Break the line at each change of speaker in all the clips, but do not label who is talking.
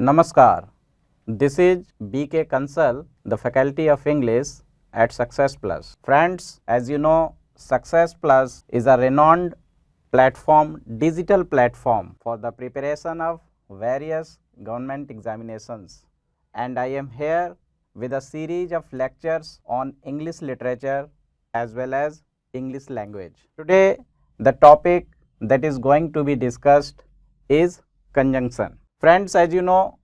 Namaskar. This is B.K. Kansal, the Faculty of English at Success Plus. Friends, as you know, Success Plus is a renowned platform, digital platform for the preparation of various government examinations. And I am here with a series of lectures on English literature as well as English language. Today, the topic that is going to be discussed is conjunction. Friends, as you know,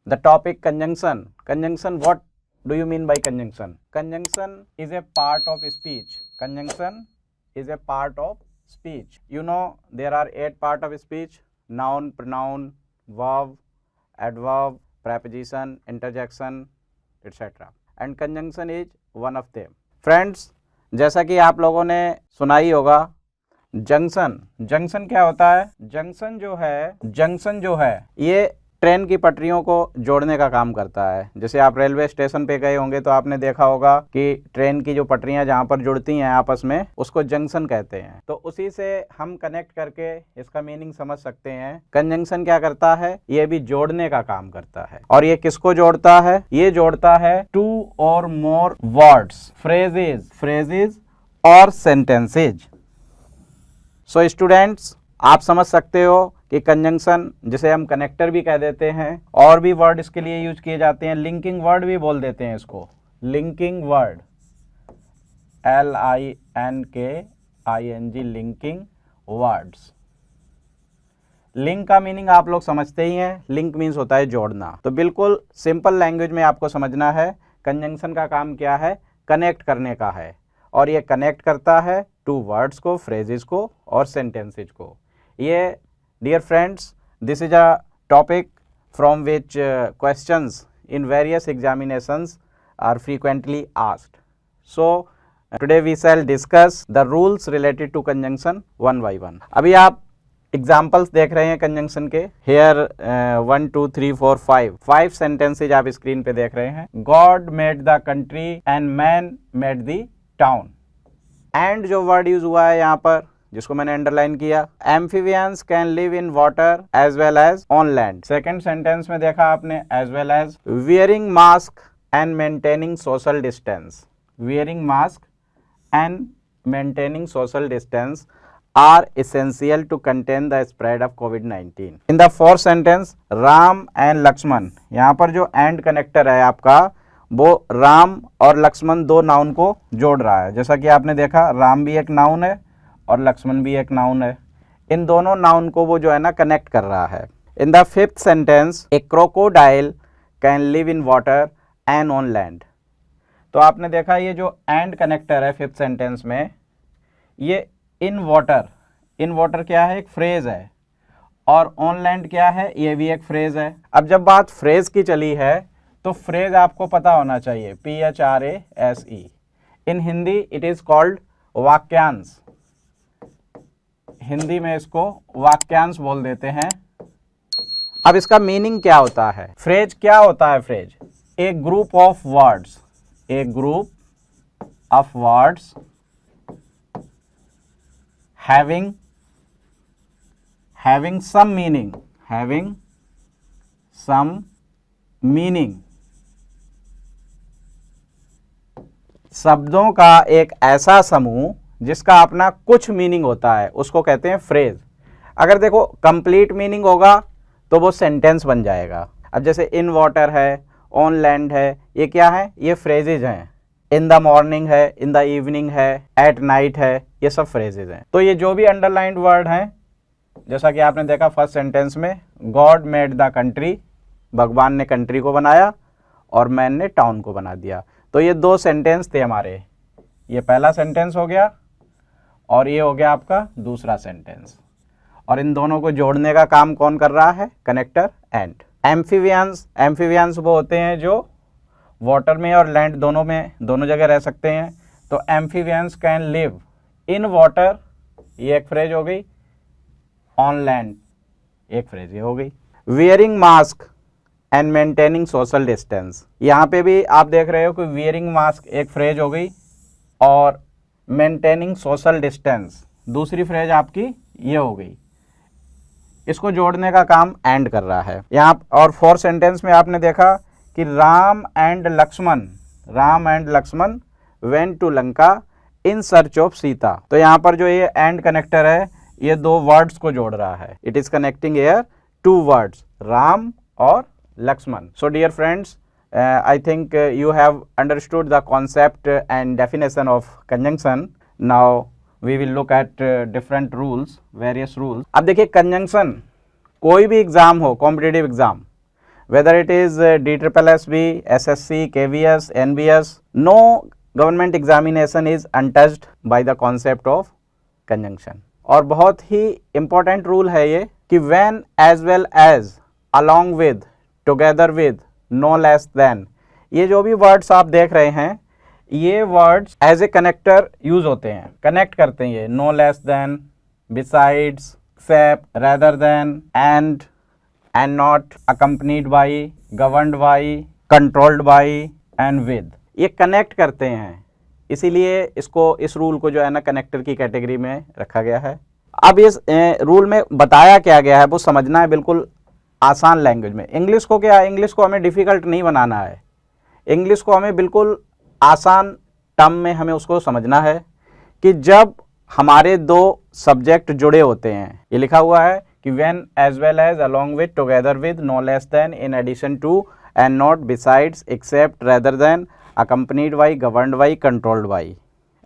the topic conjunction, what do you mean by conjunction? Conjunction is a part of speech. Conjunction is a part of speech. You know, there are 8 parts of speech: noun, pronoun, verb, adverb, preposition, interjection, etc. And conjunction is one of them. Friends, जैसा कि आप लोगों ने सुना ही होगा, junction क्या होता है? जंक्शन जो है ये ट्रेन की पटरियों को जोड़ने का काम करता है। जैसे आप रेलवे स्टेशन पे गए होंगे तो आपने देखा होगा कि ट्रेन की जो पटरियां जहां पर जुड़ती हैं आपस में, उसको जंक्शन कहते हैं। तो उसी से हम कनेक्ट करके इसका मीनिंग समझ सकते हैं। कंजंक्शन क्या करता है? ये भी जोड़ने का काम करता है। और ये किसको जोड़ता है? ये जोड़ता है टू और मोर वर्ड्स, फ्रेजेज और सेंटेंसेज। सो स्टूडेंट्स, आप समझ सकते हो कि कंजंक्शन, जिसे हम कनेक्टर भी कह देते हैं, और भी वर्ड इसके लिए यूज किए जाते हैं। लिंकिंग वर्ड भी बोल देते हैं इसको, linking word, LINKING, linking words. Link का मीनिंग आप लोग समझते ही हैं, लिंक मीन्स होता है जोड़ना। तो बिल्कुल सिंपल लैंग्वेज में आपको समझना है, कंजंक्शन का काम क्या है? कनेक्ट करने का है। और ये कनेक्ट करता है टू वर्ड्स को, फ्रेजेस को और सेंटेंसेज को। ये dear friends, this is a topic from which questions in various examinations are frequently asked. So today we shall discuss the rules related to conjunction one by one. अभी आप examples देख रहे हैं conjunction के। Here 1 2 3 4 5 sentences आप screen पे देख रहे हैं। God made the country and man made the town. And जो वर्ड यूज हुआ है यहाँ पर, जिसको मैंने अंडरलाइन किया, amphibians can live in water as well as on land. Second sentence में देखा आपने, as well as wearing mask and maintaining social distance. Wearing mask and maintaining social distance are essential to contain the spread of कोविड-19। In the fourth sentence, Ram and Lakshman, यहाँ पर जो and connector है आपका, वो राम और लक्ष्मण दो नाउन को जोड़ रहा है। जैसा कि आपने देखा, राम भी एक नाउन है और लक्ष्मण भी एक नाउन है। इन दोनों नाउन को वो जो है ना कनेक्ट कर रहा है। In the fifth sentence, A crocodile can live in water and on land. तो आपने देखा ये जो एंड कनेक्टर है फिफ्थ सेंटेंस में, ये इन वाटर क्या है? एक फ्रेज है। और ऑन लैंड क्या है? ये भी एक फ्रेज है। अब जब बात फ्रेज की चली है तो फ्रेज आपको पता होना चाहिए, PHRASE। In Hindi it is called वाक्यांश। हिंदी में इसको वाक्यांश बोल देते हैं। अब इसका मीनिंग क्या होता है? फ्रेज क्या होता है? Phrase a group of words, a group of words having some meaning, शब्दों का एक ऐसा समूह जिसका अपना कुछ मीनिंग होता है, उसको कहते हैं फ्रेज। अगर देखो कंप्लीट मीनिंग होगा तो वो सेंटेंस बन जाएगा। अब जैसे इन वाटर है, ऑन लैंड है, ये क्या है? ये फ्रेजेज हैं। इन द मॉर्निंग है, इन द इवनिंग है, एट नाइट है, ये सब फ्रेजेज हैं। तो ये जो भी अंडरलाइंड वर्ड हैं, जैसा कि आपने देखा फर्स्ट सेंटेंस में, गॉड मेड द कंट्री, भगवान ने कंट्री को बनाया और मैन ने टाउन को बना दिया। तो ये 2 सेंटेंस थे हमारे। ये पहला सेंटेंस हो गया और ये हो गया आपका दूसरा सेंटेंस। और इन दोनों को जोड़ने का काम कौन कर रहा है? Connector and. एम्फीबियंस वो होते हैं जो वाटर में और लैंड दोनों जगह रह सकते हैं। तो amphibians can live in water, ये एक फ्रेज हो गई। ऑन लैंड एक फ्रेज ये हो गई। Wearing mask and maintaining social distance, यहाँ पे भी आप देख रहे हो कि वियरिंग मास्क एक फ्रेज हो गई और मेंटेनिंग सोशल डिस्टेंस दूसरी फ्रेज आपकी ये हो गई। इसको जोड़ने का काम एंड कर रहा है यहाँ। और फोर्थ सेंटेंस में आपने देखा कि Ram and Lakshman went to Lanka in search of Sita. तो यहाँ पर जो ये एंड कनेक्टर है ये दो वर्ड्स को जोड़ रहा है। It is connecting here two words, Ram और Lakshman. So dear friends, I think you have understood the concept and definition of conjunction. Now we will look at different rules, various rules. अब देखिए conjunction, कोई भी exam हो, competitive exam, whether it is DSSB, SSC, KVS, NBS, no government examination is untouched by the concept of conjunction. और बहुत ही important rule है ये कि when, as well as, along with, together with, no less than, ये जो भी words आप देख रहे हैं ये words as a connector use होते हैं, कनेक्ट करते हैं ये। No less than, besides, except, rather than, and not, accompanied by, governed by, controlled by and with, ये कनेक्ट करते हैं। इसीलिए इसको, इस रूल को जो है ना कनेक्टर की कैटेगरी में रखा गया है। अब इस रूल में बताया क्या गया है वो समझना है बिल्कुल आसान लैंग्वेज में। इंग्लिश को क्या है, इंग्लिश को हमें डिफ़िकल्ट नहीं बनाना है, इंग्लिश को हमें बिल्कुल आसान टर्म में हमें उसको समझना है कि जब हमारे दो सब्जेक्ट जुड़े होते हैं, ये लिखा हुआ है कि when, as well as, along with, together with, no less than, in addition to, and not, besides, except, rather than, accompanied by, governed by, controlled by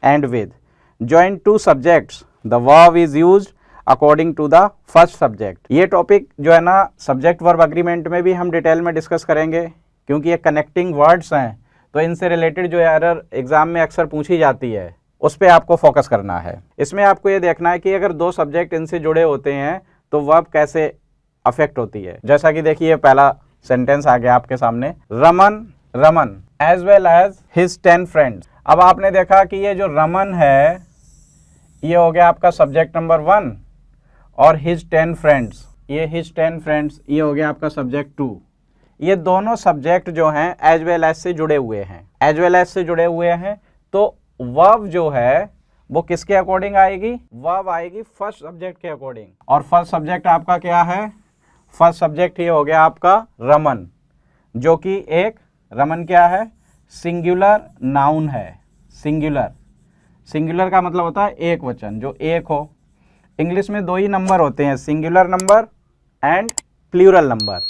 and with, join two subjects, the verb is used according to the first subject. ये topic जो है ना subject verb agreement में भी हम detail में discuss करेंगे, क्योंकि ये कनेक्टिंग वर्ड्स हैं तो इनसे रिलेटेड जो एरर एग्जाम में अक्सर पूछी जाती है उस पर आपको फोकस करना है। इसमें आपको ये देखना है कि अगर दो सब्जेक्ट इनसे जुड़े होते हैं तो वर्ब कैसे अफेक्ट होती है। जैसा कि देखिए पहला सेंटेंस आ गया आपके सामने, Raman as well as his 10 friends. अब आपने देखा कि ये जो रमन है ये हो गया आपका सब्जेक्ट नंबर 1 और हिज 10 फ्रेंड्स, ये हिज 10 फ्रेंड्स ये हो गया आपका सब्जेक्ट 2। ये दोनों सब्जेक्ट जो हैं एज वेल एज से जुड़े हुए हैं, एज वेल एज से जुड़े हुए हैं, तो वर्ब जो है वो किसके अकॉर्डिंग आएगी, वर्ब आएगी फर्स्ट सब्जेक्ट के अकॉर्डिंग। और फर्स्ट सब्जेक्ट आपका क्या है, फर्स्ट सब्जेक्ट ये हो गया आपका रमन, जो कि एक, रमन क्या है, सिंगुलर नाउन है। सिंगुलर का मतलब होता है एक वचन, जो एक हो। इंग्लिश में दो ही नंबर होते हैं, singular number and plural number.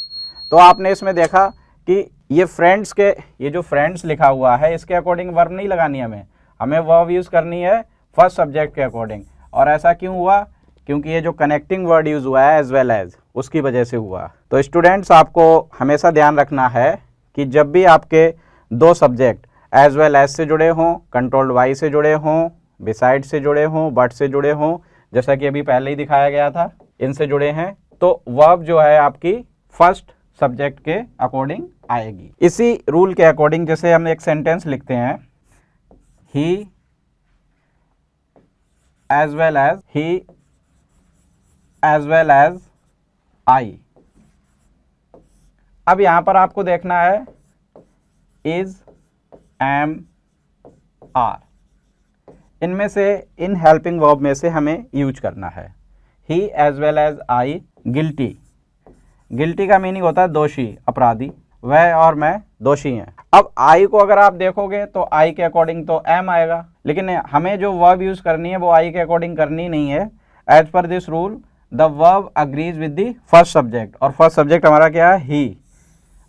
तो आपने इसमें देखा कि ये फ्रेंड्स के, ये जो फ्रेंड्स लिखा हुआ है इसके अकॉर्डिंग वर्ब नहीं लगानी हमें वर्ब यूज़ करनी है फर्स्ट सब्जेक्ट के अकॉर्डिंग। और ऐसा क्यों हुआ, क्योंकि ये जो कनेक्टिंग वर्ड यूज़ हुआ है एज वेल एज, उसकी वजह से हुआ। तो स्टूडेंट्स आपको हमेशा ध्यान रखना है कि जब भी आपके दो सब्जेक्ट एज वेल एज से जुड़े हों, कंट्रोल्ड बाई से जुड़े हों, बिसाइड से जुड़े हों, बट से जुड़े हों, जैसा कि अभी पहले ही दिखाया गया था, इनसे जुड़े हैं, तो वर्ब जो है आपकी फर्स्ट सब्जेक्ट के अकॉर्डिंग आएगी। इसी रूल के अकॉर्डिंग जैसे हम एक सेंटेंस लिखते हैं, ही एज वेल एज आई। अब यहां पर आपको देखना है इज, एम, आर, इनमें से, इन हेल्पिंग वर्ब में से हमें यूज करना है। He as well as I, guilty का मीनिंग होता है दोषी, अपराधी। वह और मैं दोषी हैं। अब आई को अगर आप देखोगे तो आई के अकॉर्डिंग तो एम आएगा, लेकिन हमें जो वर्ब यूज करनी है वो आई के अकॉर्डिंग करनी नहीं है। As per this rule the verb agrees with the first subject, और फर्स्ट सब्जेक्ट हमारा क्या है, ही,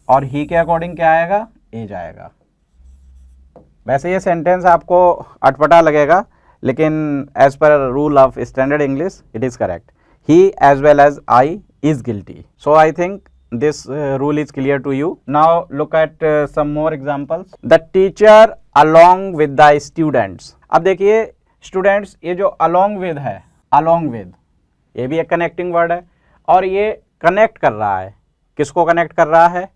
और ही के अकॉर्डिंग क्या आएगा, एज आएगा। वैसे ये सेंटेंस आपको अटपटा लगेगा, लेकिन as per rule of standard English it is correct. He as well as I is guilty. So I think this rule is clear to you. Now look at some more examples. The teacher along with the students. अब देखिए students, ये जो along with है, along with, ये भी एक connecting word है और ये connect कर रहा है। किसको connect कर रहा है,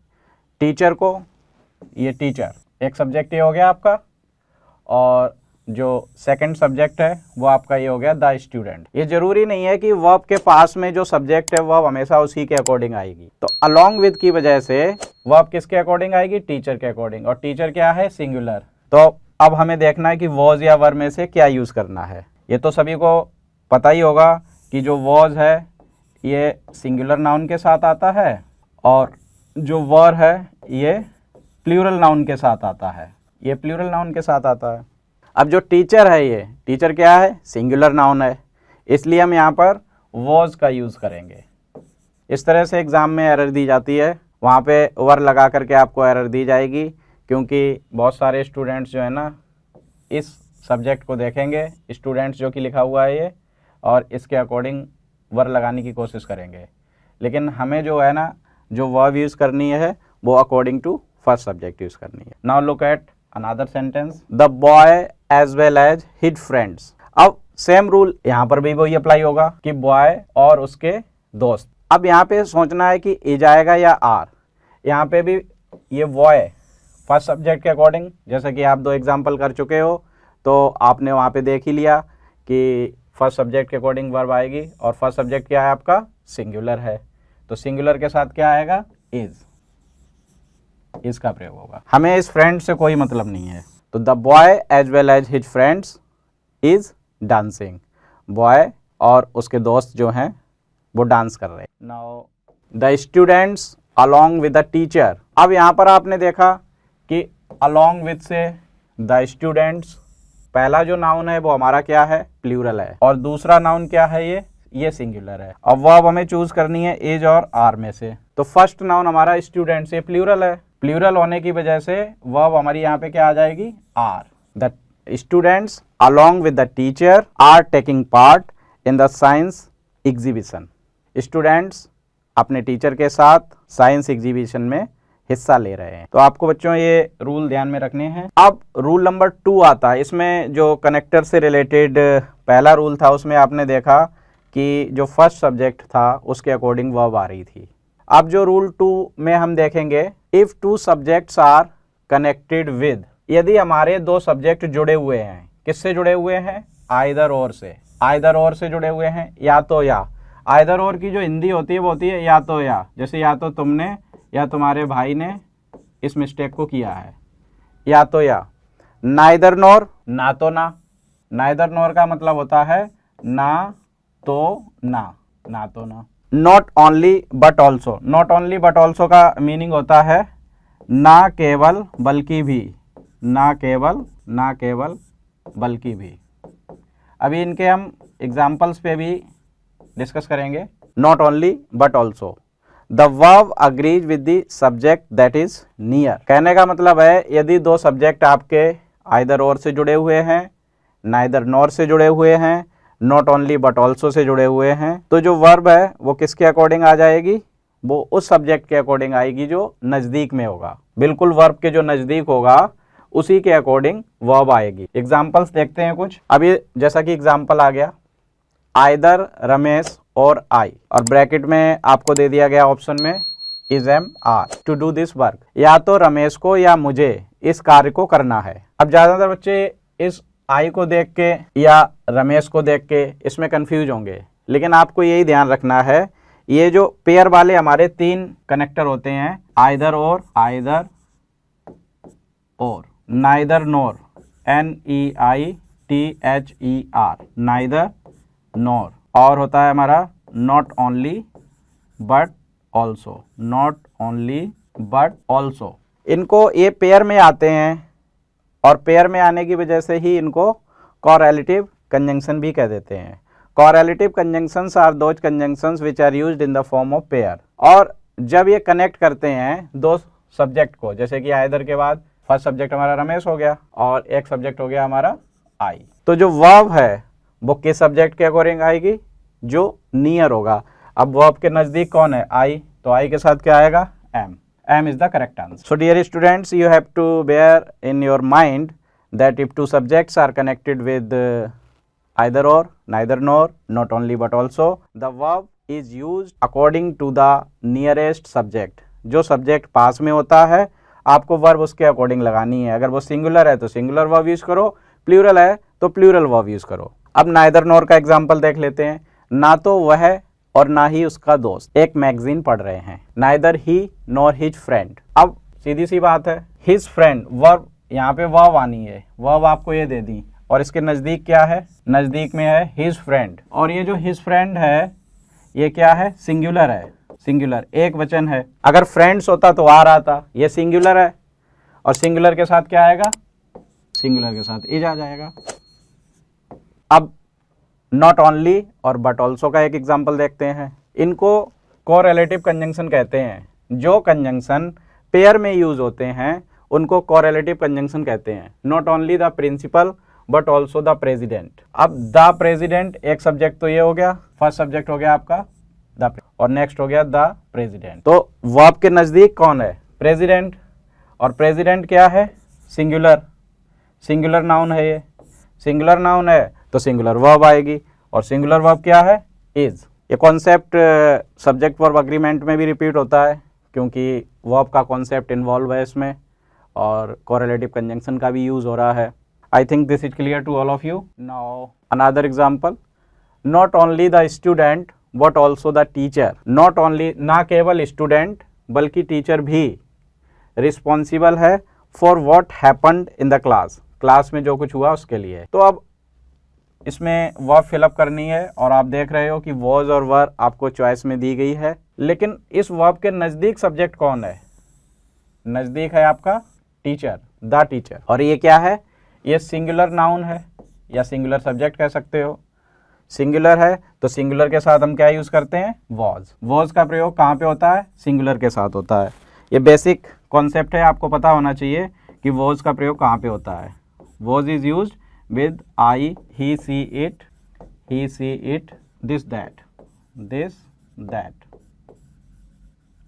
टीचर को। ये टीचर एक सब्जेक्ट ये हो गया आपका, और जो सेकंड सब्जेक्ट है वो आपका ये हो गया द स्टूडेंट। ये जरूरी नहीं है कि वर्ब के पास में जो सब्जेक्ट है वर्ब हमेशा उसी के अकॉर्डिंग आएगी। तो अलोंग विद की वजह से वर्ब किसके अकॉर्डिंग आएगी, टीचर के अकॉर्डिंग, और टीचर क्या है, सिंगुलर। तो अब हमें देखना है कि वॉज या वर में से क्या यूज करना है। ये तो सभी को पता ही होगा कि जो वॉज है ये सिंगुलर नाउन के साथ आता है और जो वर है ये प्लूरल नाउन के साथ आता है, ये प्लूरल नाउन के साथ आता है। अब जो टीचर है, ये टीचर क्या है, सिंगुलर नाउन है, इसलिए हम यहाँ पर वॉज का यूज़ करेंगे। इस तरह से एग्ज़ाम में एरर दी जाती है, वहाँ पे वर लगा करके आपको एरर दी जाएगी, क्योंकि बहुत सारे स्टूडेंट्स जो है ना इस सब्जेक्ट को देखेंगे, स्टूडेंट्स जो कि लिखा हुआ है ये, और इसके अकॉर्डिंग वर लगाने की कोशिश करेंगे। लेकिन हमें जो है ना जो वर्ब यूज़ करनी है वो according to first subject use करनी है। Now look at another sentence, the boy as well as his friends. अब सेम रूल यहाँ पर भी वही अप्लाई होगा कि बॉय और उसके दोस्त। अब यहाँ पे सोचना है कि इज आएगा या आर। यहाँ पे भी ये बॉय फर्स्ट सब्जेक्ट के अकॉर्डिंग, जैसे कि आप 2 एग्जाम्पल कर चुके हो, तो आपने वहाँ पे देख ही लिया कि फर्स्ट सब्जेक्ट के अकॉर्डिंग वर्ब आएगी, और फर्स्ट सब्जेक्ट क्या है आपका, सिंगुलर है, तो सिंगुलर के साथ क्या आएगा, इज का प्रयोग होगा। हमें इस फ्रेंड से कोई मतलब नहीं है, तो the boy as well as his friends is dancing. Boy और उसके दोस्त जो हैं वो डांस कर रहे हैं। Now the students along with the teacher. अब यहाँ पर आपने देखा कि अलॉन्ग विद से द स्टूडेंट्स, पहला जो नाउन है वो हमारा क्या है, प्लूरल है, और दूसरा नाउन क्या है, ये सिंगुलर है। अब वर्ब हमें चूज करनी है इज और आर में से। तो फर्स्ट नाउन हमारा स्टूडेंट्स, ये प्लूरल है, प्लूरल होने की वजह से वर्ब हमारी यहाँ पे क्या आ जाएगी, are. The students along with the teacher are taking part in the science exhibition. Students अपने टीचर के साथ साइंस एग्जीबिशन में हिस्सा ले रहे हैं। तो आपको बच्चों ये रूल ध्यान में रखने हैं। अब रूल नंबर 2 आता है, इसमें जो कनेक्टर से रिलेटेड पहला रूल था उसमें आपने देखा कि जो फर्स्ट सब्जेक्ट था उसके अकॉर्डिंग वर्ब आ रही थी। अब जो रूल 2 में हम देखेंगे, if 2 subjects are connected with, यदि हमारे 2 सब्जेक्ट जुड़े हुए हैं, किससे जुड़े हुए हैं, आइदर और से, आइदर और से जुड़े हुए हैं, या तो या। आइदर और की जो हिंदी होती है वो होती है या तो या, जैसे या तो तुमने या तुम्हारे भाई ने इस मिस्टेक को किया है, या तो या। नाइदर नॉर, ना तो ना, नाइदर नॉर का मतलब होता है ना तो ना, ना तो ना। Not only but also, not only but also का मीनिंग होता है ना केवल बल्कि भी, ना केवल बल्कि भी। अभी इनके हम एग्जाम्पल्स पे भी डिस्कस करेंगे। Not only but also, the verb agrees with the subject that is near. कहने का मतलब है यदि 2 सब्जेक्ट आपके आइदर और से जुड़े हुए हैं, नाइदर नॉर से जुड़े हुए हैं, not only but also say जुड़े हुए हैं, तो जो वर्ब है वो किसके अकॉर्डिंग आ जाएगी, वो उस सब्जेक्ट के अकॉर्डिंग आएगी जो नज़दीक में होगा। बिल्कुल वर्ब के जो नज़दीक होगा उसी के अकॉर्डिंग वर्ब आएगी। एग्जाम्पल्स देखते हैं कुछ। अभी जैसा कि एग्जाम्पल आ गया, आइदर रमेश और आई, और ब्रैकेट में आपको दे दिया गया ऑप्शन में is am are to do this work. या तो रमेश को या मुझे इस कार्य को करना है। अब ज़्यादातर बच्चे इस आई को देख के या रमेश को देख के इसमें कंफ्यूज होंगे, लेकिन आपको यही ध्यान रखना है, ये जो पेयर वाले हमारे 3 कनेक्टर होते हैं, आइदर और neither nor, NEITHER, neither nor, और होता है हमारा not only but also, not only but also. इनको ये पेयर में आते हैं, और पेयर में आने की वजह से ही इनको कोरिलेटिव कंजंक्शन भी कह देते हैं। Correlative conjunctions are those conjunctions which are used in the form of pair. और जब ये कनेक्ट करते हैं 2 सब्जेक्ट को, जैसे कि आइदर के बाद फर्स्ट सब्जेक्ट हमारा रमेश हो गया और एक सब्जेक्ट हो गया हमारा आई, तो जो वर्ब है वो किस सब्जेक्ट के अकॉर्डिंग आएगी, जो नियर होगा। अब वर्ब के नज़दीक कौन है, आई, तो आई के साथ क्या आएगा, am. Am is the correct answer. So dear students, you have to bear in your mind that if 2 subjects are connected with either or, neither nor, not only but also, the verb is used according to the nearest subject। जो subject पास में होता है आपको verb उसके according लगानी है। अगर वो सिंगुलर है तो सिंगुलर वर्ब यूज़ करो, प्लूरल है तो प्लूरल वर्ब यूज़ करो। अब नाइदर नॉर का एग्जाम्पल देख लेते हैं। ना तो वह और ना ही उसका दोस्त एक मैगजीन पढ़ रहे हैं, नाइदर ही नॉर हिज फ्रेंड। अब सीधी सी बात है, हिज फ्रेंड वर्ब, यहाँ पे वर्ब आनी है, वर्ब आपको ये दे दी, और इसके नज़दीक क्या है, नज़दीक में है हिज फ्रेंड। और ये जो हिज फ्रेंड है ये क्या है, सिंगुलर है, सिंगुलर एक वचन है। अगर फ्रेंड्स होता तो आर आता, ये सिंगुलर है और सिंगुलर के साथ क्या आएगा, सिंगुलर के साथ इज आ जाएगा। अब नॉट ओनली और बट ऑल्सो का एक एग्जाम्पल देखते हैं। इनको कोरिलेटिव कंजंक्शन कहते हैं। जो कंजंक्शन पेयर में यूज होते हैं उनको कोरिलेटिव कंजंक्शन कहते हैं। Not only the principal but also the president. अब द प्रेसिडेंट एक सब्जेक्ट तो ये हो गया, फर्स्ट सब्जेक्ट हो गया आपका द, और नेक्स्ट हो गया द प्रेसिडेंट। तो वर्ब के नजदीक कौन है, प्रेसिडेंट, और प्रेसिडेंट क्या है, सिंगुलर, सिंगुलर नाउन है। ये सिंगुलर नाउन है तो सिंगुलर वर्ब आएगी, और सिंगुलर वर्ब क्या है, इज। ये कॉन्सेप्ट सब्जेक्ट वर्ब अग्रीमेंट में भी रिपीट होता है क्योंकि वर्ब का कॉन्सेप्ट इन्वॉल्व है इसमें, और कोरिलेटिव कंजंक्शन का भी यूज हो रहा है। I think this is clear to all of you. Now another example, not only the student but also the teacher. Not only, ना केवल स्टूडेंट बल्कि टीचर भी रिस्पॉन्सिबल है for what happened in the class. Class में जो कुछ हुआ उसके लिए। तो अब इसमें वर्ब फिलअप करनी है, और आप देख रहे हो कि वॉज और वर आपको चॉइस में दी गई है, लेकिन इस वर्ब के नज़दीक सब्जेक्ट कौन है, नज़दीक है आपका टीचर, द टीचर। और ये क्या है, ये सिंगुलर नाउन है या सिंगुलर सब्जेक्ट कह सकते हो। सिंगुलर है तो सिंगुलर के साथ हम क्या यूज़ करते हैं, वॉज। वॉज का प्रयोग कहाँ पे होता है, सिंगुलर के साथ होता है। ये बेसिक कॉन्सेप्ट है, आपको पता होना चाहिए कि वॉज का प्रयोग कहाँ पे होता है। Was is used with I, he, see it, this, that।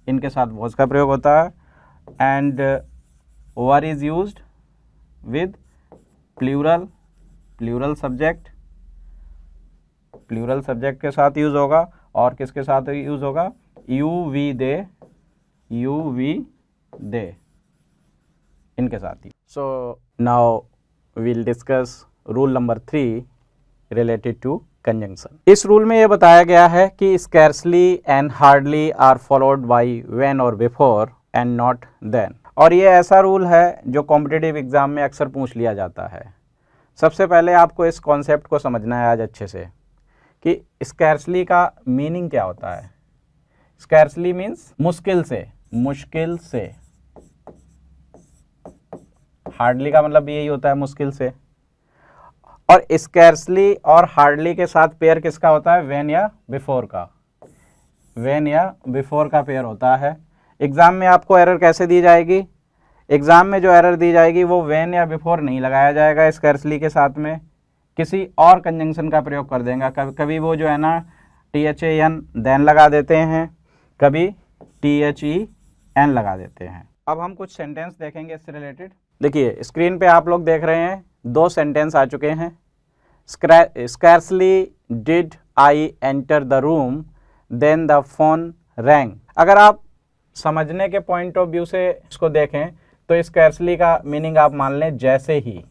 इनके साथ was का प्रयोग होता है। And were is used with plural subject के साथ यूज होगा, और किसके साथ यूज होगा, you, they, इनके साथ ही। So now we'll discuss rule number 3 related to conjunction. इस रूल में यह बताया गया है कि scarcely and hardly are followed by when और बिफोर एंड नॉट देन। और ये ऐसा रूल है जो कॉम्पिटिटिव एग्जाम में अक्सर पूछ लिया जाता है। सबसे पहले आपको इस कॉन्सेप्ट को समझना है आज अच्छे से कि स्कैर्सली का मीनिंग क्या होता है। स्कैर्सली मीन्स मुश्किल से। हार्डली का मतलब यही होता है मुश्किल से। और स्कैर्सली और हार्डली के साथ पेयर किसका होता है, व्हेन या बिफोर का पेयर होता है। एग्जाम में आपको एरर कैसे दी जाएगी, एग्जाम में जो एरर दी जाएगी वो व्हेन या बिफोर नहीं लगाया जाएगा स्कैर्सली के साथ में, किसी और कंजंक्शन का प्रयोग कर देंगे। कभी वो जो है ना THAN देन लगा देते हैं, कभी THEN लगा देते हैं। अब हम कुछ सेंटेंस देखेंगे इससे रिलेटेड। देखिए स्क्रीन पे आप लोग देख रहे हैं 2 सेंटेंस आ चुके हैं। Scarcely did I enter the room then the phone rang. अगर आप समझने के पॉइंट ऑफ व्यू से इसको देखें तो स्कैर्सली का मीनिंग आप मान लें जैसे ही,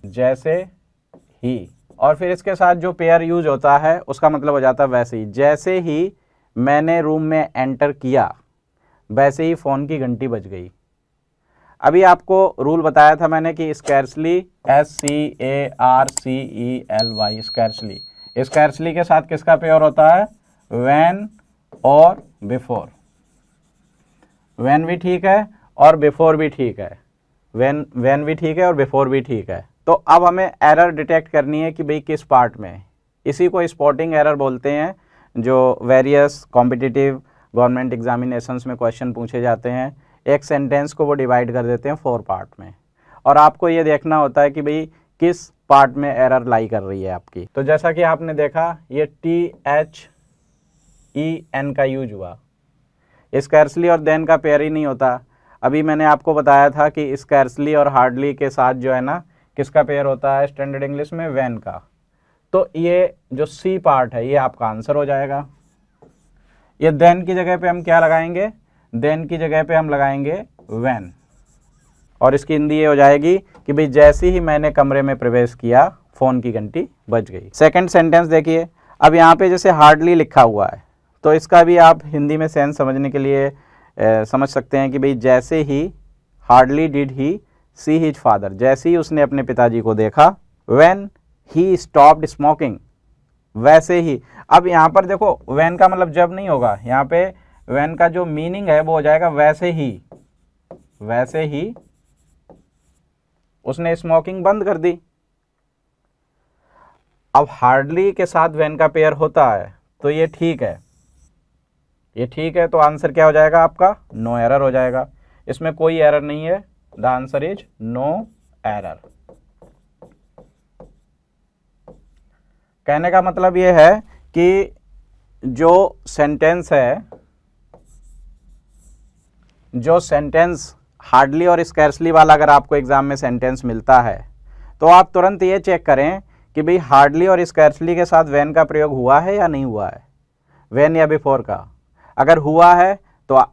और फिर इसके साथ जो पेयर यूज होता है उसका मतलब हो जाता है वैसे ही। जैसे ही मैंने रूम में एंटर किया वैसे ही फ़ोन की घंटी बज गई। अभी आपको रूल बताया था मैंने कि स्कैर्सली SCARCELY स्कैर्सली के साथ किसका पेयर होता है, व्हेन और बिफोर। व्हेन भी ठीक है और बिफोर भी ठीक है, व्हेन भी ठीक है और बिफोर भी ठीक है। तो अब हमें एरर डिटेक्ट करनी है कि भाई किस पार्ट में। इसी को स्पॉटिंग एरर बोलते हैं, जो वेरियस कॉम्पिटिटिव गवर्नमेंट एग्जामिनेशंस में क्वेश्चन पूछे जाते हैं। एक सेंटेंस को वो डिवाइड कर देते हैं 4 पार्ट में, और आपको ये देखना होता है कि भाई किस पार्ट में एरर लाई कर रही है आपकी। तो जैसा कि आपने देखा ये THEN का यूज हुआ, स्कैर्सली और देन का पेयर ही नहीं होता। अभी मैंने आपको बताया था कि स्कैर्सली और हार्डली के साथ जो है ना किसका पेयर होता है स्टैंडर्ड इंग्लिश में, व्हेन का। तो ये जो सी पार्ट है ये आपका आंसर हो जाएगा। ये देन की जगह पे हम क्या लगाएंगे, देन की जगह पे हम लगाएंगे व्हेन, और इसकी हिंदी ये हो जाएगी कि भाई जैसे ही मैंने कमरे में प्रवेश किया फ़ोन की घंटी बज गई। सेकंड सेंटेंस देखिए, अब यहाँ पे जैसे हार्डली लिखा हुआ है तो इसका भी आप हिंदी में सेंस समझने के लिए समझ सकते हैं कि भाई जैसे ही hardly did he see his father, जैसे ही उसने अपने पिताजी को देखा। व्हेन ही स्टॉप्ड स्मोकिंग, वैसे ही। अब यहाँ पर देखो व्हेन का मतलब जब नहीं होगा, यहाँ पे व्हेन का जो मीनिंग है वो हो जाएगा वैसे ही, वैसे ही उसने स्मोकिंग बंद कर दी। अब हार्डली के साथ व्हेन का पेयर होता है तो ये ठीक है, ये ठीक है, तो आंसर क्या हो जाएगा आपका, नो एरर हो जाएगा। इसमें कोई एरर नहीं है, the answer is no error. कहने का मतलब ये है कि जो सेंटेंस है, जो सेंटेंस हार्डली और स्कैर्सली वाला अगर आपको एग्जाम में सेंटेंस मिलता है तो आप तुरंत ये चेक करें कि भाई हार्डली और स्कैर्सली के साथ व्हेन का प्रयोग हुआ है या नहीं हुआ है, व्हेन या बिफोर का। अगर हुआ है तो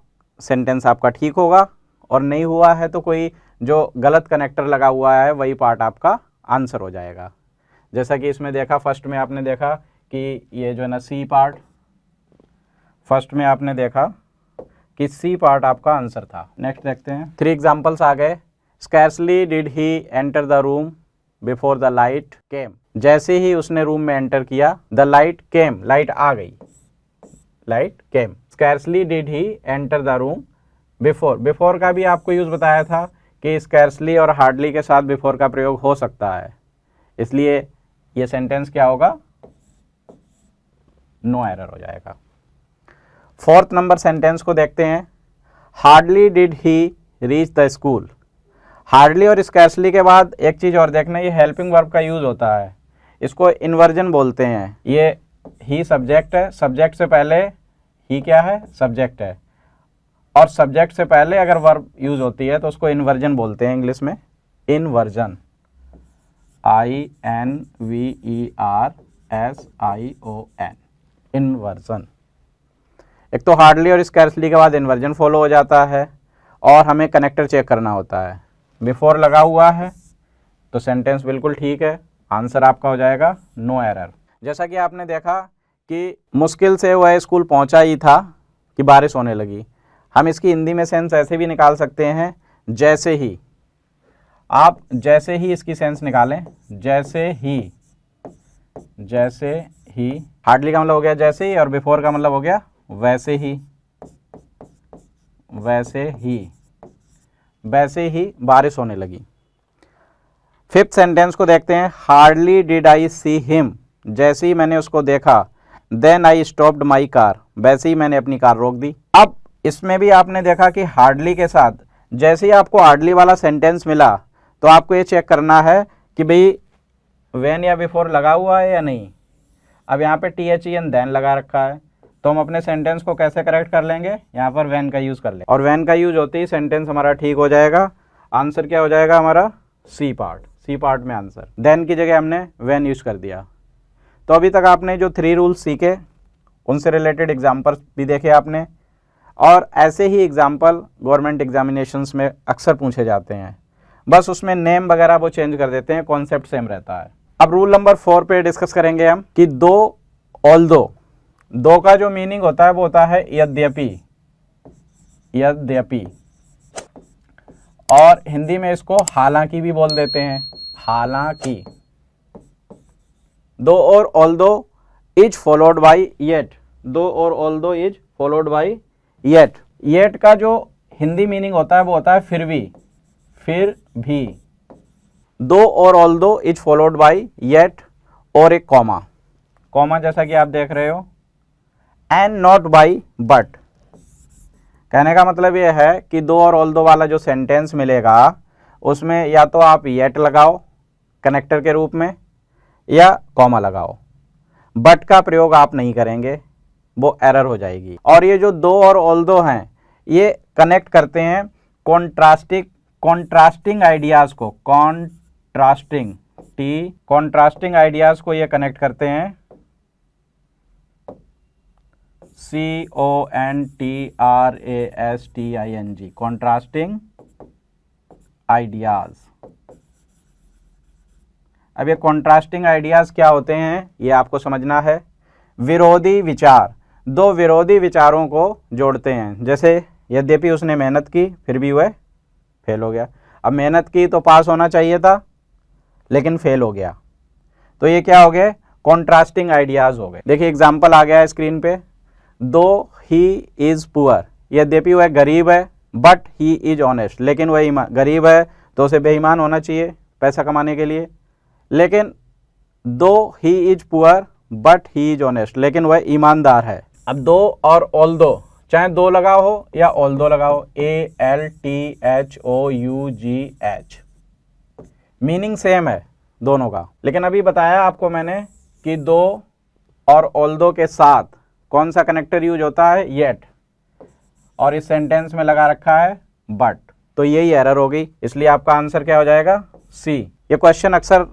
सेंटेंस आपका ठीक होगा, और नहीं हुआ है तो कोई जो गलत कनेक्टर लगा हुआ है वही पार्ट आपका आंसर हो जाएगा। जैसा कि इसमें देखा, फर्स्ट में आपने देखा कि ये जो है ना सी पार्ट, फर्स्ट में आपने देखा कि सी पार्ट आपका आंसर था। नेक्स्ट देखते हैं, 3 एग्जांपल्स आ गए। Scarcely did he enter the room before the light came, जैसे ही उसने रूम में एंटर किया, द लाइट केम, लाइट आ गई, light came. Scarcely did he enter the room before, before का भी आपको यूज बताया था कि स्कैर्सली और हार्डली के साथ बिफोर का प्रयोग हो सकता है, इसलिए ये सेंटेंस क्या होगा, नो एरर हो जाएगा। 4th नंबर सेंटेंस को देखते हैं। Hardly did he reach the school, hardly और स्कैर्सली के बाद एक चीज़ और देखना, ये हेल्पिंग वर्ब का यूज़ होता है, इसको इन्वर्जन बोलते हैं। ये ही सब्जेक्ट है, सब्जेक्ट से पहले ही क्या है, सब्जेक्ट है, और सब्जेक्ट से पहले अगर वर्ब यूज़ होती है तो उसको इन्वर्जन बोलते हैं इंग्लिश में, इन्वर्जन, INVERSION, इन्वर्जन। एक तो हार्डली और स्कैर्सली के बाद इन्वर्जन फॉलो हो जाता है, और हमें कनेक्टर चेक करना होता है। बिफोर लगा हुआ है तो सेंटेंस बिल्कुल ठीक है, आंसर आपका हो जाएगा नो एरर। जैसा कि आपने देखा कि मुश्किल से वह स्कूल पहुंचा ही था कि बारिश होने लगी। हम इसकी हिंदी में सेंस ऐसे भी निकाल सकते हैं, जैसे ही, आप जैसे ही इसकी सेंस निकालें, जैसे ही, जैसे ही। हार्डली का मतलब हो गया जैसे ही, और बिफोर का मतलब हो गया वैसे ही, वैसे ही, वैसे ही बारिश होने लगी। 5th सेंटेंस को देखते हैं। Hardly did I see him, जैसे ही मैंने उसको देखा, then I stopped my car, वैसे ही मैंने अपनी कार रोक दी। अब इसमें भी आपने देखा कि हार्डली के साथ जैसे ही आपको हार्डली वाला सेंटेंस मिला तो आपको ये चेक करना है कि भाई व्हेन या बिफोर लगा हुआ है या नहीं। अब यहाँ पे THEN देन लगा रखा है, तो हम अपने सेंटेंस को कैसे करेक्ट कर लेंगे, यहाँ पर व्हेन का यूज़ कर लेंगे, और व्हेन का यूज होते ही सेंटेंस हमारा ठीक हो जाएगा। आंसर क्या हो जाएगा हमारा, सी पार्ट, सी पार्ट में आंसर। देन की जगह हमने व्हेन यूज कर दिया। तो अभी तक आपने जो 3 रूल्स सीखे उनसे रिलेटेड एग्जाम्पल भी देखे आपने, और ऐसे ही एग्जाम्पल गवर्नमेंट एग्जामिनेशंस में अक्सर पूछे जाते हैं, बस उसमें नेम वगैरह वो चेंज कर देते हैं, कॉन्सेप्ट सेम रहता है। अब रूल नंबर 4 पे डिस्कस करेंगे हम कि दो ऑल्दो, दो का जो मीनिंग होता है वो होता है यद्यपि, यद्यपि, और हिंदी में इसको हालांकि भी बोल देते हैं, हालांकि। दो और although is followed by yet, दो और although is followed by yet. Yet का जो हिंदी मीनिंग होता है वो होता है फिर भी, फिर भी। दो और although is followed by yet और एक कॉमा, कॉमा जैसा कि आप देख रहे हो, एंड नॉट बाई बट। कहने का मतलब यह है कि दो और ऑल्दो वाला जो सेंटेंस मिलेगा उसमें या तो आप येट लगाओ कनेक्टर के रूप में या कॉमा लगाओ, बट का प्रयोग आप नहीं करेंगे, वो एरर हो जाएगी। और ये जो दो और ऑल्दो हैं ये कनेक्ट करते हैं कॉन्ट्रास्टिंग आइडियाज को, कॉन्ट्रास्टिंग आइडियाज को ये कनेक्ट करते हैं, CONTRASTING, कॉन्ट्रास्टिंग आइडियाज। अब ये कॉन्ट्रास्टिंग आइडियाज क्या होते हैं ये आपको समझना है। विरोधी विचार, दो विरोधी विचारों को जोड़ते हैं, जैसे यद्यपि उसने मेहनत की फिर भी वह फेल हो गया। अब मेहनत की तो पास होना चाहिए था लेकिन फेल हो गया, तो ये क्या हो गए, कॉन्ट्रास्टिंग आइडियाज हो गए। देखिए एग्जाम्पल आ गया है स्क्रीन पे, दो ही इज पुअर, यद्यपि वह गरीब है, बट ही इज ऑनेस्ट, लेकिन वह गरीब है तो उसे बेईमान होना चाहिए पैसा कमाने के लिए। लेकिन दो he is poor but he is honest, लेकिन वह ईमानदार है। अब दो और ऑल दो, चाहे दो लगाओ हो या ऑल दो लगाओ, ALTHOUGH, मीनिंग सेम है दोनों का। लेकिन अभी बताया आपको मैंने कि दो और ऑल दो के साथ कौन सा कनेक्टर यूज होता है, येट, और इस सेंटेंस में लगा रखा है बट, तो यही एरर होगी। इसलिए आपका आंसर क्या हो जाएगा, सी। ये क्वेश्चन अक्सर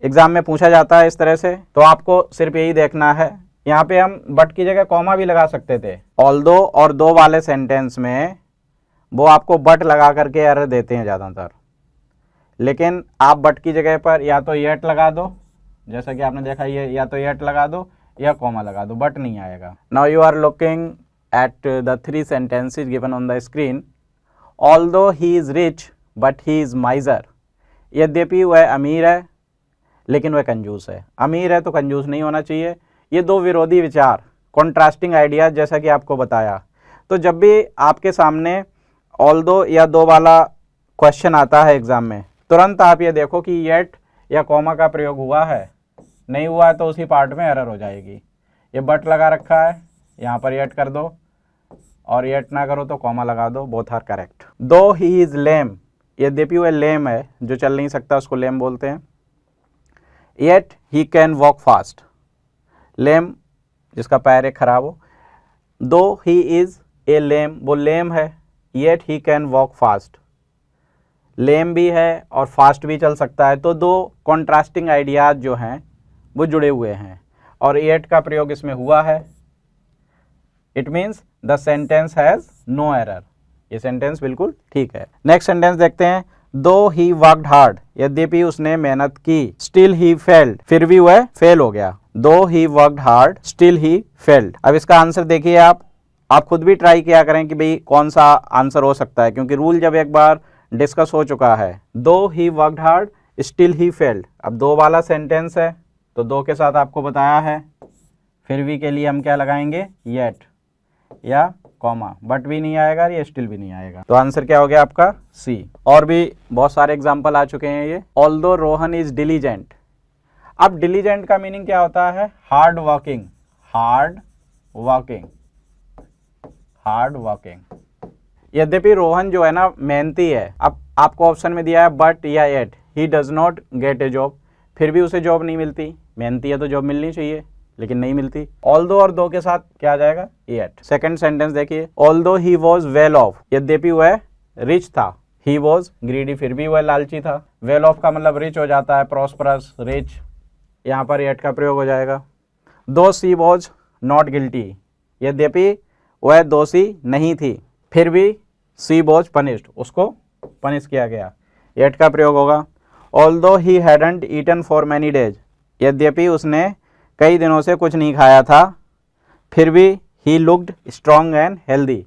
एग्जाम में पूछा जाता है इस तरह से, तो आपको सिर्फ यही देखना है। यहाँ पे हम बट की जगह कॉमा भी लगा सकते थे। ऑल्दो और दो वाले सेंटेंस में वो आपको बट लगा करके एरर देते हैं ज़्यादातर, लेकिन आप बट की जगह पर या तो येट लगा दो, जैसा कि आपने देखा ये, या तो येट लगा दो या कॉमा लगा दो, बट नहीं आएगा। Now you are looking at the 3 sentences given on the screen. Although he is rich but he is miser, यद्यपि वह अमीर है लेकिन वह कंजूस है। अमीर है तो कंजूस नहीं होना चाहिए। ये दो विरोधी विचार, कॉन्ट्रास्टिंग आइडियाज, जैसा कि आपको बताया। तो जब भी आपके सामने ऑल्दो या दो वाला क्वेश्चन आता है एग्जाम में, तुरंत आप ये देखो कि येट या कॉमा का प्रयोग हुआ है, नहीं हुआ है तो उसी पार्ट में एरर हो जाएगी। ये बट लगा रखा है, यहाँ पर येट कर दो, और येट ना करो तो कॉमा लगा दो, बोथ आर करेक्ट। दो ही इज लेम, यद्यपि वह लेम है, जो चल नहीं सकता उसको लेम बोलते हैं। Yet he can walk fast, lame जिसका पैर एक खराब हो। दो ही इज ए लेम, वो लेम है, yet he can walk fast, lame भी है और फास्ट भी चल सकता है। तो दो कॉन्ट्रास्टिंग आइडियाज जो हैं वो जुड़े हुए हैं, और येट का प्रयोग इसमें हुआ है। It means the sentence has no error, ये सेंटेंस बिल्कुल ठीक है। नेक्स्ट सेंटेंस देखते हैं, दो ही वर्कड हार्ड, यद्यपि उसने मेहनत की, स्टिल ही फेल्ड, फिर भी वह फेल हो गया। दो he worked hard still he failed. अब इसका आंसर देखिए, आप खुद भी ट्राई किया करें कि भाई कौन सा आंसर हो सकता है, क्योंकि रूल जब एक बार डिस्कस हो चुका है। दो he worked hard still he failed, अब दो वाला सेंटेंस है तो दो के साथ आपको बताया है, फिर भी के लिए हम क्या लगाएंगे, येट या कॉमा, बट भी नहीं आएगा, ये स्टिल भी नहीं आएगा। तो आंसर क्या हो गया आपका, सी। और भी बहुत सारे एग्जांपल आ चुके हैं ये। ऑल्दो रोहन इज डिलीजेंट, अब डिलीजेंट का मीनिंग क्या होता है, hard working, hard working, hard working. यद्यपि रोहन जो है ना मेहनती है, अब आपको ऑप्शन में दिया है बट या yet, he does not get a job, फिर भी उसे जॉब नहीं मिलती। मेहनती है तो जॉब मिलनी चाहिए लेकिन नहीं मिलती। ऑल्दो और दो के साथ क्या आ जाएगा, एट। सेकंड सेंटेंस देखिए, although he was well of, यद्यपि वह रिच था, ही वॉज ग्रीडी, फिर भी वह लालची था। वेल ऑफ का मतलब रिच हो जाता है, प्रॉस्परस, रिच, यहाँ पर एट का प्रयोग हो जाएगा। दो सी वॉज नॉट गिल्टी, यद्यपि वह दोषी नहीं थी, फिर भी सी वॉज पनिश्ड, उसको पनिश किया गया, एट का प्रयोग होगा। Although he hadn't eaten for many days, यद्यपि उसने कई दिनों से कुछ नहीं खाया था, फिर भी he looked strong and healthy,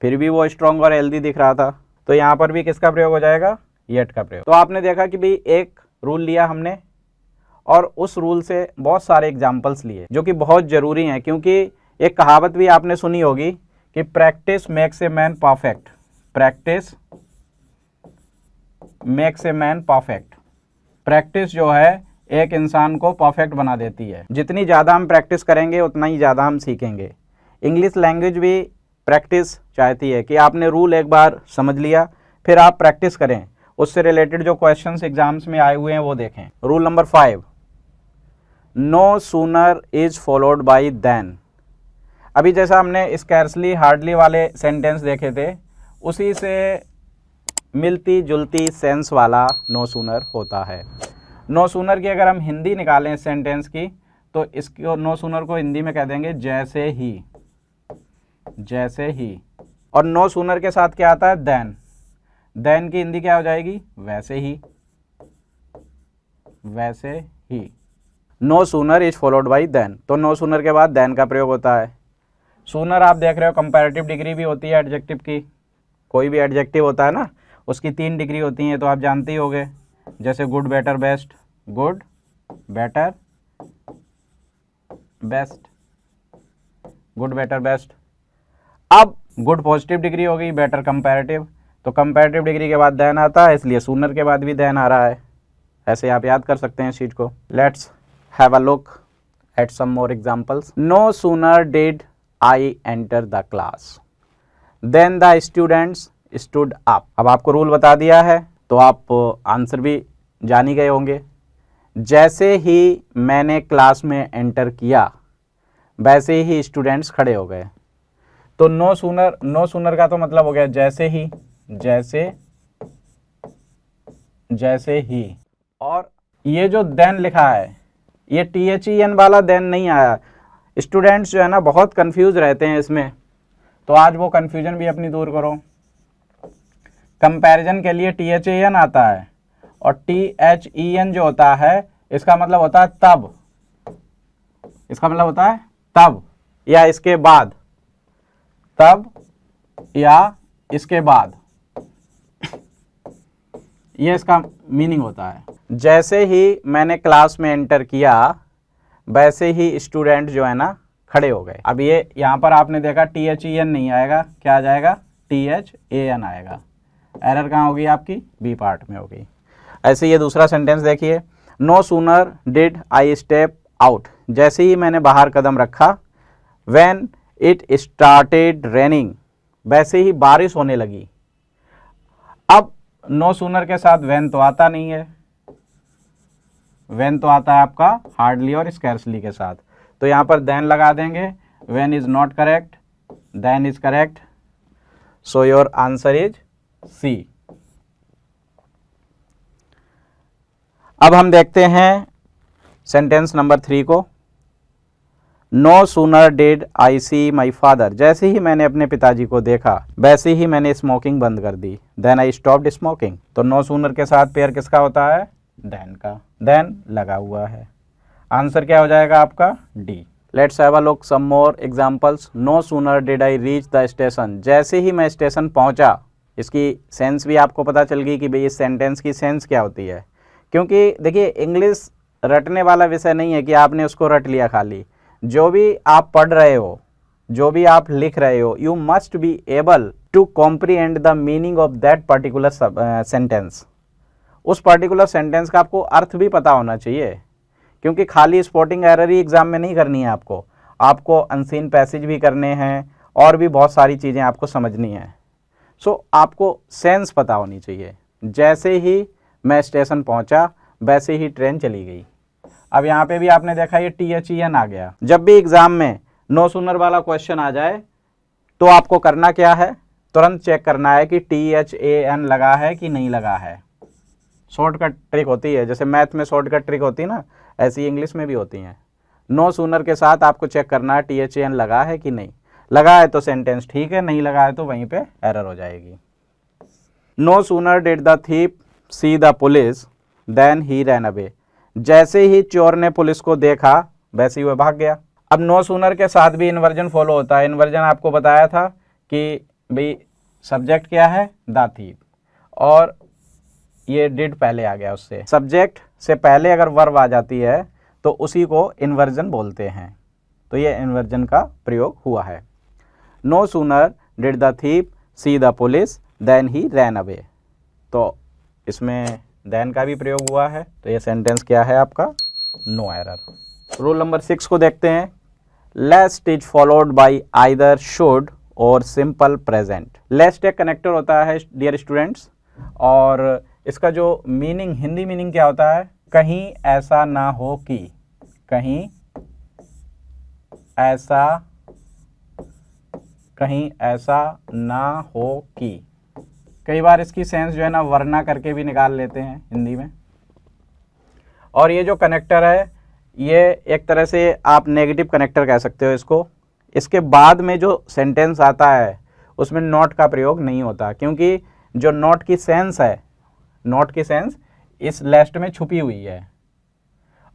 फिर भी वो स्ट्रॉन्ग और हेल्दी दिख रहा था। तो यहाँ पर भी किसका प्रयोग हो जाएगा, येट का प्रयोग। तो आपने देखा कि भाई एक रूल लिया हमने और उस रूल से बहुत सारे एग्जाम्पल्स लिए जो कि बहुत ज़रूरी हैं, क्योंकि एक कहावत भी आपने सुनी होगी कि practice makes a man perfect, practice makes a man perfect. Practice जो है एक इंसान को परफेक्ट बना देती है। जितनी ज़्यादा हम प्रैक्टिस करेंगे उतना ही ज़्यादा हम सीखेंगे। इंग्लिश लैंग्वेज भी प्रैक्टिस चाहती है कि आपने रूल एक बार समझ लिया, फिर आप प्रैक्टिस करें, उससे रिलेटेड जो क्वेश्चंस एग्जाम्स में आए हुए हैं वो देखें। Rule number 5, no sooner is followed by than. अभी जैसा हमने स्कैर्सली हार्डली वाले सेंटेंस देखे थे, उसी से मिलती जुलती सेंस वाला नो सूनर होता है। नो सूनर की अगर हम हिंदी निकालें इस सेंटेंस की, तो इसको नो सूनर को हिंदी में कह देंगे जैसे ही, जैसे ही। और नो सूनर के साथ क्या आता है, देन, देन की हिंदी क्या हो जाएगी, वैसे ही, वैसे ही। No sooner is followed by then, तो नो सूनर के बाद देन का प्रयोग होता है। सूनर आप देख रहे हो कंपैरेटिव डिग्री भी होती है एडजेक्टिव की, कोई भी एडजेक्टिव होता है ना उसकी 3 डिग्री होती हैं, तो आप जानते ही होंगे, जैसे good, better, best, good, better, best, good, better, best. अब गुड पॉजिटिव डिग्री हो गई, बेटर कंपैरेटिव, तो कंपैरेटिव डिग्री के बाद देन आता है, इसलिए सूनर के बाद भी देन आ रहा है। ऐसे आप याद कर सकते हैं इस चीज को। Let's have a look at some more examples. No sooner did I enter the class than the students stood up. अब आपको रूल बता दिया है तो आप आंसर भी जान ही गए होंगे। जैसे ही मैंने क्लास में एंटर किया वैसे ही स्टूडेंट्स खड़े हो गए। तो नो सूनर का तो मतलब हो गया जैसे ही, जैसे ही। और ये जो देन लिखा है ये THEN वाला देन नहीं आया। स्टूडेंट्स जो है ना बहुत कंफ्यूज रहते हैं इसमें, तो आज वो कंफ्यूजन भी अपनी दूर करो। कंपैरिजन के लिए THAN आता है और THEN जो होता है इसका मतलब होता है तब, इसका मतलब होता है तब या इसके बाद, तब या इसके बाद, ये इसका मीनिंग होता है। जैसे ही मैंने क्लास में एंटर किया वैसे ही स्टूडेंट जो है ना खड़े हो गए। अब ये यहाँ पर आपने देखा THEN नहीं आएगा, क्या आ जाएगा, THAN आएगा। एरर कहाँ होगी आपकी, बी पार्ट में होगी। ऐसे ये दूसरा सेंटेंस देखिए, no sooner did I step out, जैसे ही मैंने बाहर कदम रखा, व्हेन इट स्टार्टेड रेनिंग, वैसे ही बारिश होने लगी। अब नो सूनर के साथ व्हेन तो आता नहीं है, व्हेन तो आता है आपका हार्डली और स्कैर्सली के साथ, तो यहां पर देन लगा देंगे। When is not correct, than is correct, so your answer is C. अब हम देखते हैं सेंटेंस नंबर 3 को। No sooner did I see my father, जैसे ही मैंने अपने पिताजी को देखा वैसे ही मैंने स्मोकिंग बंद कर दी, देन आई स्टॉप्ड स्मोकिंग। तो नो सूनर के साथ पेयर किसका होता है, देन का, देन लगा हुआ है। आंसर क्या हो जाएगा आपका, D. Let's have a look some more examples. No sooner did I reach the station, जैसे ही मैं स्टेशन पहुंचा। इसकी सेंस भी आपको पता चल गई कि भाई इस सेंटेंस की सेंस क्या होती है, क्योंकि देखिए इंग्लिश रटने वाला विषय नहीं है कि आपने उसको रट लिया खाली। जो भी आप पढ़ रहे हो, जो भी आप लिख रहे हो, you must be able to comprehend the meaning of that particular sentence. उस पर्टिकुलर सेंटेंस का आपको अर्थ भी पता होना चाहिए, क्योंकि खाली स्पॉटिंग एरर ही एग्जाम में नहीं करनी है आपको अनसीन पैसेज भी करने हैं और भी बहुत सारी चीज़ें आपको समझनी है। सो आपको सेंस पता होनी चाहिए। जैसे ही मैं स्टेशन पहुंचा वैसे ही ट्रेन चली गई। अब यहाँ पे भी आपने देखा ये THEN आ गया। जब भी एग्जाम में नो सूनर वाला क्वेश्चन आ जाए तो आपको करना क्या है, तुरंत चेक करना है कि THAN लगा है कि नहीं लगा है। शॉर्टकट ट्रिक होती है, जैसे मैथ में शॉर्टकट ट्रिक होती है ना, ऐसी इंग्लिश में भी होती हैं। नो सूनर के साथ आपको चेक करना है THAN लगा है कि नहीं। लगा है तो सेंटेंस ठीक है, नहीं लगा है तो वहीं पे एरर हो जाएगी। No sooner did the thief see the police then he ran away, जैसे ही चोर ने पुलिस को देखा वैसे ही वह भाग गया। अब नो सूनर के साथ भी इन्वर्जन फॉलो होता है। इन्वर्जन आपको बताया था कि भाई सब्जेक्ट क्या है, द थीफ, और ये डिड पहले आ गया उससे। सब्जेक्ट से पहले अगर वर्ब आ जाती है तो उसी को इन्वर्जन बोलते हैं, तो ये इन्वर्जन का प्रयोग हुआ है। No sooner did the thief see the police then he ran away, तो इसमें देन का भी प्रयोग हुआ है, तो ये सेंटेंस क्या है आपका, नो एरर। रूल नंबर 6 को देखते हैं। Lest is followed by either should और सिंपल प्रेजेंट। लेस्ट एक कनेक्टर होता है डियर स्टूडेंट्स, और इसका जो मीनिंग, हिंदी मीनिंग क्या होता है, कहीं ऐसा ना हो कि, कहीं ऐसा ना हो कि। कई बार इसकी सेंस जो है ना वरना करके भी निकाल लेते हैं हिंदी में। और ये जो कनेक्टर है ये एक तरह से आप नेगेटिव कनेक्टर कह सकते हो इसको। इसके बाद में जो सेंटेंस आता है उसमें नॉट का प्रयोग नहीं होता, क्योंकि जो नॉट की सेंस है, नॉट की सेंस इस लेस्ट में छुपी हुई है।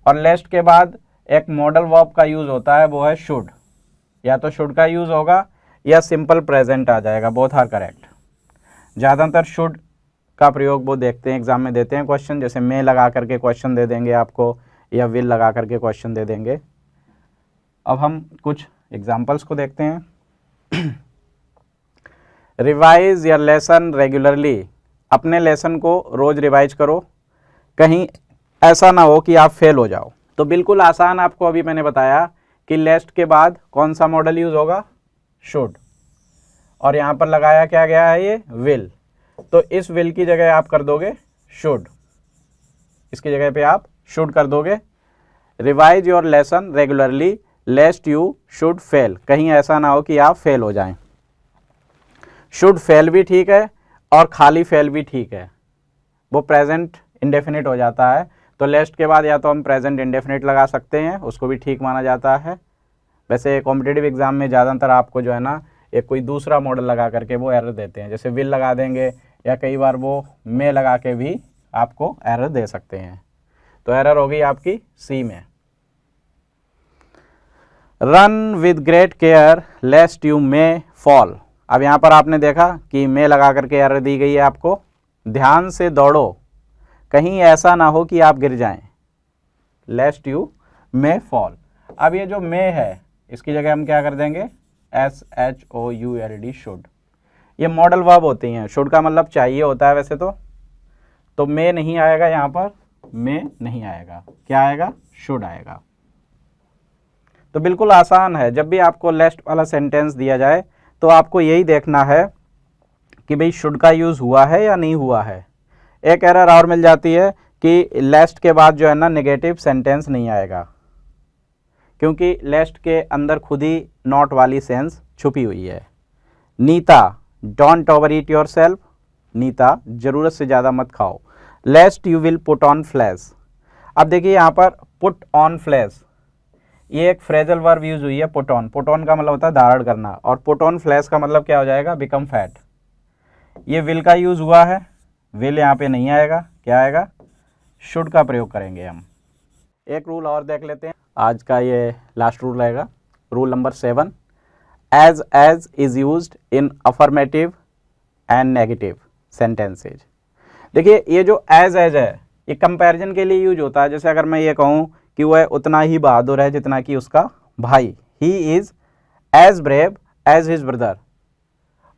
और लेस्ट के बाद एक मॉडल वर्ब का यूज होता है, वो है शुड। या तो शुड का यूज होगा या सिंपल प्रेजेंट आ जाएगा, बोथ आर करेक्ट। ज़्यादातर शुड का प्रयोग वो देखते हैं, एग्जाम में देते हैं क्वेश्चन, जैसे मे लगा करके क्वेश्चन दे देंगे आपको, या विल लगा करके क्वेश्चन दे देंगे। अब हम कुछ एग्जाम्पल्स को देखते हैं। रिवाइज योर लेसन रेगुलरली, अपने लेसन को रोज रिवाइज करो, कहीं ऐसा ना हो कि आप फेल हो जाओ। तो बिल्कुल आसान, आपको अभी मैंने बताया कि लेस्ट के बाद कौन सा मॉडल यूज होगा, शुड, और यहाँ पर लगाया क्या गया है, ये विल। तो इस विल की जगह आप कर दोगे शुड, इसकी जगह पे आप शुड कर दोगे। Revise your lesson regularly लेस्ट you should fail, कहीं ऐसा ना हो कि आप फेल हो जाएं। शुड फेल भी ठीक है और खाली फेल भी ठीक है, वो प्रेजेंट इंडेफिनिट हो जाता है। तो लेस्ट के बाद या तो हम प्रेजेंट इंडेफिनिट लगा सकते हैं, उसको भी ठीक माना जाता है। वैसे कॉम्पिटिटिव एग्जाम में ज़्यादातर आपको जो है ना एक कोई दूसरा मॉडल लगा करके वो एरर देते हैं, जैसे विल लगा देंगे या कई बार वो मे लगा के भी आपको एरर दे सकते हैं। तो एरर होगी आपकी सी में। Run with great care लेस्ट you may fall, अब यहाँ पर आपने देखा कि मे लगा करके एरर दी गई है आपको। ध्यान से दौड़ो, कहीं ऐसा ना हो कि आप गिर जाएं, लेस्ट यू मे फॉल। अब ये जो मे है इसकी जगह हम क्या कर देंगे, SHOULD, शुड। ये मॉडल वर्ब होती हैं, शुड का मतलब चाहिए होता है वैसे तो मे नहीं आएगा, यहाँ पर मे नहीं आएगा, क्या आएगा, शुड आएगा। तो बिल्कुल आसान है, जब भी आपको लेस्ट वाला सेंटेंस दिया जाए तो आपको यही देखना है कि भाई शुड का यूज़ हुआ है या नहीं हुआ है। एक एरर और मिल जाती है कि लेस्ट के बाद जो है ना नेगेटिव सेंटेंस नहीं आएगा, क्योंकि लेस्ट के अंदर खुद ही नॉट वाली सेंस छुपी हुई है। Nita don't overeat yourself, Nita ज़रूरत से ज़्यादा मत खाओ। Lest you will put on flesh, अब देखिए यहाँ पर पुट ऑन फ्लैश, ये एक फ्रेजल वर्ब यूज हुई है पुट ऑन। पुट ऑन का मतलब होता है धारण करना, और पुट ऑन फ्लैश का मतलब क्या हो जाएगा, बिकम फैट। ये विल का यूज हुआ है, विल यहाँ पे नहीं आएगा, क्या आएगा, शुड का प्रयोग करेंगे हम। एक रूल और देख लेते हैं, आज का ये लास्ट रूल रहेगा, rule number 7। As is used in affirmative and negative sentences. देखिए ये जो एज है ये कंपैरिजन के लिए यूज होता है। जैसे अगर मैं ये कहूँ कि वह उतना ही बहादुर है जितना कि उसका भाई, he is as brave as his brother.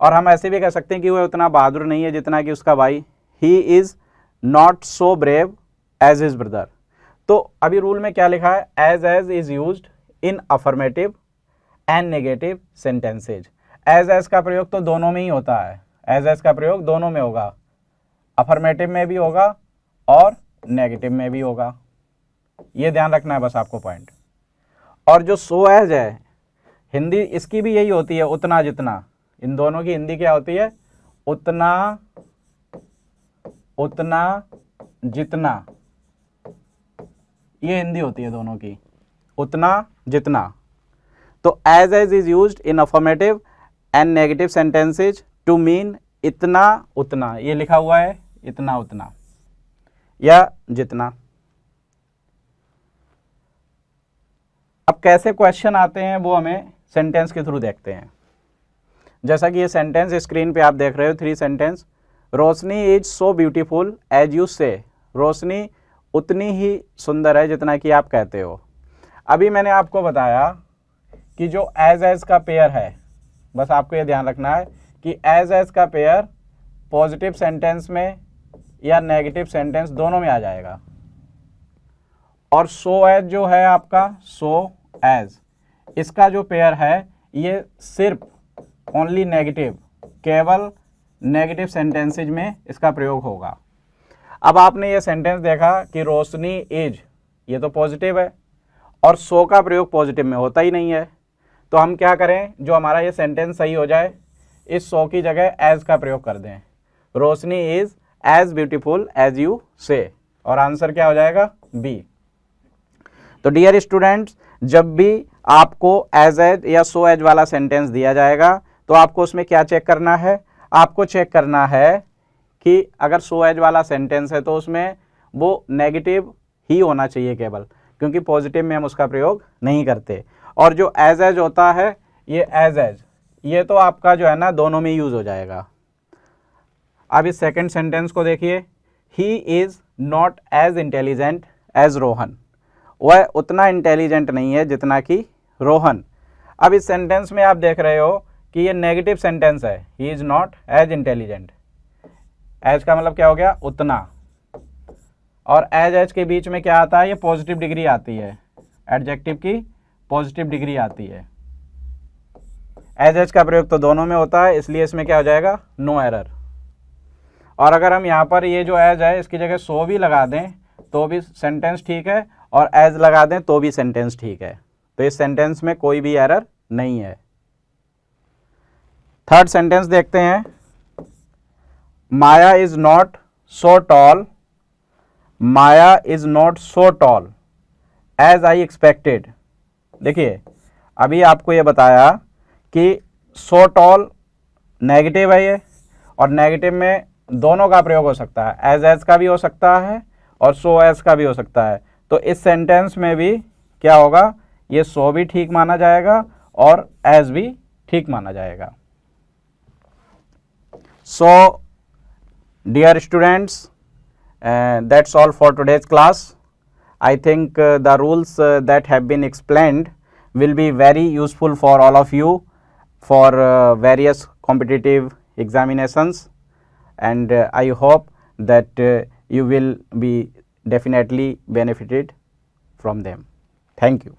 और हम ऐसे भी कह सकते हैं कि वह उतना बहादुर नहीं है जितना कि उसका भाई, he is not so brave as his brother. तो अभी रूल में क्या लिखा है, as is used in affirmative and negative sentences. As का प्रयोग तो दोनों में ही होता है, एज का प्रयोग दोनों में होगा, अफर्मेटिव में भी होगा और नेगेटिव में भी होगा, ये ध्यान रखना है बस आपको पॉइंट। और जो सो एज है, हिंदी इसकी भी यही होती है, उतना जितना। इन दोनों की हिंदी क्या होती है, उतना उतना जितना, ये हिंदी होती है दोनों की, उतना जितना। तो as is used in affirmative and negative sentences to mean इतना उतना, ये लिखा हुआ है इतना उतना या जितना। अब कैसे क्वेश्चन आते हैं वो हमें सेंटेंस के थ्रू देखते हैं। जैसा कि ये सेंटेंस स्क्रीन पे आप देख रहे हो, 3 sentence. Roshni is so beautiful as you say, Roshni उतनी ही सुंदर है जितना कि आप कहते हो। अभी मैंने आपको बताया कि जो एज का पेयर है, बस आपको ये ध्यान रखना है कि एज का पेयर पॉजिटिव सेंटेंस में या नेगेटिव सेंटेंस दोनों में आ जाएगा। और सो एज जो है आपका, सो एज, इसका जो पेयर है ये सिर्फ ओनली नेगेटिव, केवल नेगेटिव सेंटेंसेज में इसका प्रयोग होगा। अब आपने ये सेंटेंस देखा कि रोशनी इज, ये तो पॉजिटिव है और सो का प्रयोग पॉजिटिव में होता ही नहीं है। तो हम क्या करें, जो हमारा ये सेंटेंस सही हो जाए, इस सो की जगह एज का प्रयोग कर दें, Roshni is as beautiful as you say, और आंसर क्या हो जाएगा, बी। तो डियर स्टूडेंट्स, जब भी आपको एज या सो एज वाला सेंटेंस दिया जाएगा तो आपको उसमें क्या चेक करना है, आपको चेक करना है कि अगर सो एज वाला सेंटेंस है तो उसमें वो नेगेटिव ही होना चाहिए केवल, क्योंकि पॉजिटिव में हम उसका प्रयोग नहीं करते। और जो एज होता है, ये एज ये तो आपका जो है ना दोनों में यूज हो जाएगा। अब इस सेकंड सेंटेंस को देखिए, he is not as intelligent as Rohan, वह उतना इंटेलिजेंट नहीं है जितना कि रोहन। अब इस सेंटेंस में आप देख रहे हो कि ये नेगेटिव सेंटेंस है, he is not as intelligent. As का मतलब क्या हो गया, उतना, और एज के बीच में क्या आता है, ये पॉजिटिव डिग्री आती है, एडजेक्टिव की पॉजिटिव डिग्री आती है। एज का प्रयोग तो दोनों में होता है, इसलिए इसमें क्या हो जाएगा, नो एरर। और अगर हम यहाँ पर ये जो एज है इसकी जगह सो भी लगा दें तो भी सेंटेंस ठीक है, और एज लगा दें तो भी सेंटेंस ठीक है। तो इस सेंटेंस में कोई भी एरर नहीं है। थर्ड सेंटेंस देखते हैं। Maya is not so tall, Maya is not so tall as I expected. देखिए अभी आपको ये बताया कि सो टॉल नेगेटिव है ये, और नेगेटिव में दोनों का प्रयोग हो सकता है, एज का भी हो सकता है और सो एज का भी हो सकता है। तो इस सेंटेंस में भी क्या होगा, ये सो भी ठीक माना जाएगा और एज भी ठीक माना जाएगा। So dear students, that's all for today's class. I think the rules that have been explained will be very useful for all of you for various competitive examinations, and I hope that you will be definitely benefited from them. Thank you.